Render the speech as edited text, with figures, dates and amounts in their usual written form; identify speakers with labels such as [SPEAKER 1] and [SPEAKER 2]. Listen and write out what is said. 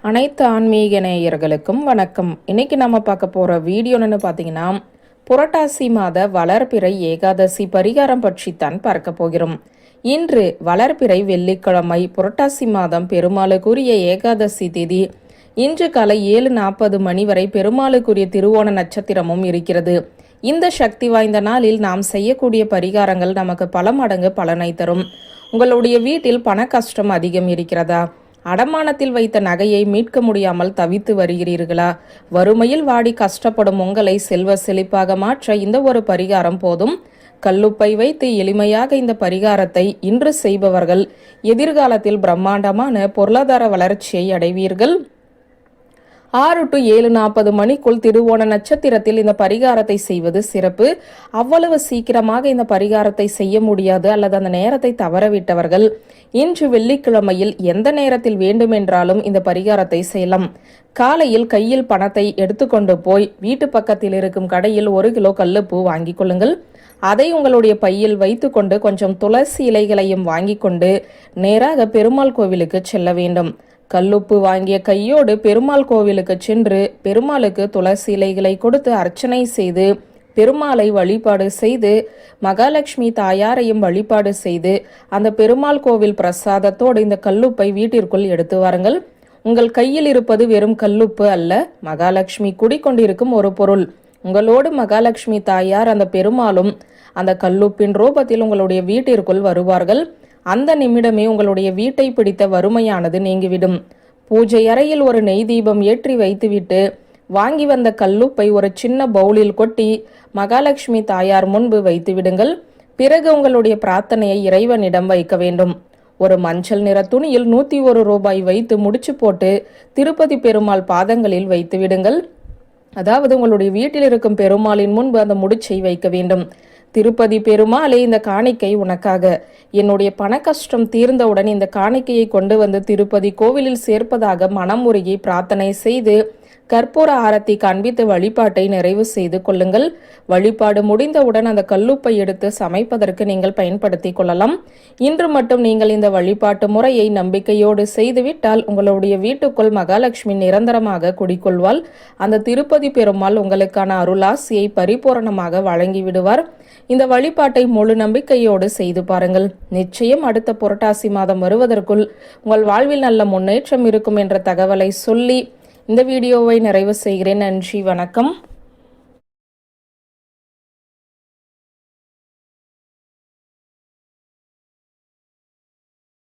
[SPEAKER 1] அனைத்து ஆன்மீக நேயர்களுக்கும் வணக்கம். இன்னைக்கு நம்ம பார்க்க போற வீடியோ என்னன்னு பார்த்தீங்கன்னா, புரட்டாசி மாத வளர்பிறை ஏகாதசி பரிகாரம் பற்றி தான் பார்க்க போகிறோம். இன்று வளர்பிறை வெள்ளிக்கிழமை, புரட்டாசி மாதம் பெருமாளுக்குரிய ஏகாதசி திதி. இன்று காலை 7:40 மணி வரை பெருமாளுக்குரிய திருவோண நட்சத்திரமும் இருக்கிறது. இந்த சக்தி வாய்ந்த நாளில் நாம் செய்யக்கூடிய பரிகாரங்கள் நமக்கு பல மடங்கு பலனை தரும். உங்களுடைய வீட்டில் பண கஷ்டம் அதிகம் இருக்கிறதா? அடமானத்தில் வைத்த நகையை மீட்க முடியாமல் தவித்து வருகிறீர்களா? வறுமையில் வாடி கஷ்டப்படும் உங்களை செல்வ செழிப்பாக மாற்ற இந்த ஒரு பரிகாரம் போதும். கல்லுப்பை வைத்து எளிமையாக இந்த பரிகாரத்தை இன்று செய்பவர்கள் எதிர்காலத்தில் பிரம்மாண்டமான பொருளாதார வளர்ச்சியை அடைவீர்கள். 6 to 7:40 மணிக்குள் திருவோண நட்சத்திரத்தில் இந்த பரிகாரத்தை செய்வது சிறப்பு. அவ்வளவு சீக்கிரமாக இந்த பரிகாரத்தை செய்ய முடியாது அல்லது அந்த நேரத்தை தவறவிட்டவர்கள் இன்று வெள்ளிக்கிழமையில் எந்த நேரத்தில் வேண்டுமென்றாலும் இந்த பரிகாரத்தை செய்யலாம். காலையில் கையில் பணத்தை எடுத்துக்கொண்டு போய் வீட்டு பக்கத்தில் இருக்கும் கடையில் 1 கிலோ கல்லுப்பூ வாங்கி கொள்ளுங்கள். அதை உங்களுடைய பையில் வைத்துக்கொண்டு கொஞ்சம் துளசி இலைகளையும் வாங்கி கொண்டு நேராக பெருமாள் கோவிலுக்கு செல்ல வேண்டும். கல்லுப்பு வாங்கிய கையோடு பெருமாள் கோவிலுக்கு சென்று பெருமாளுக்கு துளசி இலைகளை கொடுத்து அர்ச்சனை செய்து பெருமாளை வழிபாடு செய்து மகாலட்சுமி தாயாரையும் வழிபாடு செய்து அந்த பெருமாள் கோவில் பிரசாதத்தோடு இந்த கல்லுப்பை வீட்டிற்குள் எடுத்து வாருங்கள். உங்கள் கையில் இருப்பது வெறும் கல்லுப்பு அல்ல, மகாலட்சுமி குடிக்கொண்டிருக்கும் ஒரு பொருள். உங்களோடு மகாலட்சுமி தாயார் அந்த பெருமாளும் அந்த கல்லுப்பின் ரூபத்தில் உங்களுடைய வீட்டிற்குள் வருவார்கள். அந்த நிமிடமே உங்களுடைய வீட்டை பிடித்த வறுமையானது நீங்கிவிடும். பூஜை அறையில் ஒரு நெய் தீபம் ஏற்றி வைத்துவிட்டு வாங்கி வந்த கல்லுப்பை ஒரு சின்ன பவுலில் கொட்டி மகாலட்சுமி தாயார் முன்பு வைத்து விடுங்கள். பிறகு உங்களுடைய பிரார்த்தனையை இறைவனிடம் வைக்க வேண்டும். ஒரு மஞ்சள் நிற துணியில் 101 ரூபாய் வைத்து முடிச்சு போட்டு திருப்பதி பெருமாள் பாதங்களில் வைத்து விடுங்கள். அதாவது உங்களுடைய வீட்டில் இருக்கும் பெருமாளின் முன்பு அந்த முடிச்சை வைக்க வேண்டும். திருப்பதி பெருமாளே, இந்த காணிக்கை உனக்காக. என்னுடைய பண கஷ்டம் தீர்ந்தவுடன் இந்த காணிக்கையை கொண்டு வந்து திருப்பதி கோவிலில் சேர்ப்பதாக மனமுருகி பிரார்த்தனை செய்து கற்பூர ஆரத்தி காண்பித்து வழிபாட்டை நிறைவு செய்து கொள்ளுங்கள். வழிபாடு முடிந்தவுடன் அந்த கல்லுப்பை எடுத்து சமைப்பதற்கு நீங்கள் பயன்படுத்தி கொள்ளலாம். இன்று மட்டும் நீங்கள் இந்த வழிபாட்டு முறையை நம்பிக்கையோடு செய்துவிட்டால் உங்களுடைய வீட்டுக்குள் மகாலட்சுமி நிரந்தரமாக குடிக்கொள்வாள். அந்த திருப்பதி பெருமாள் உங்களுக்கான அருளாசியை பரிபூரணமாக வழங்கிவிடுவார். இந்த வழிபாட்டை முழு நம்பிக்கையோடு செய்து பாருங்கள். நிச்சயம் அடுத்த புரட்டாசி மாதம் வருவதற்குள் உங்கள் வாழ்வில் நல்ல முன்னேற்றம் இருக்கும் என்ற தகவலை சொல்லி இந்த வீடியோவை நிறைவு செய்கிறேன். நன்றி, வணக்கம்.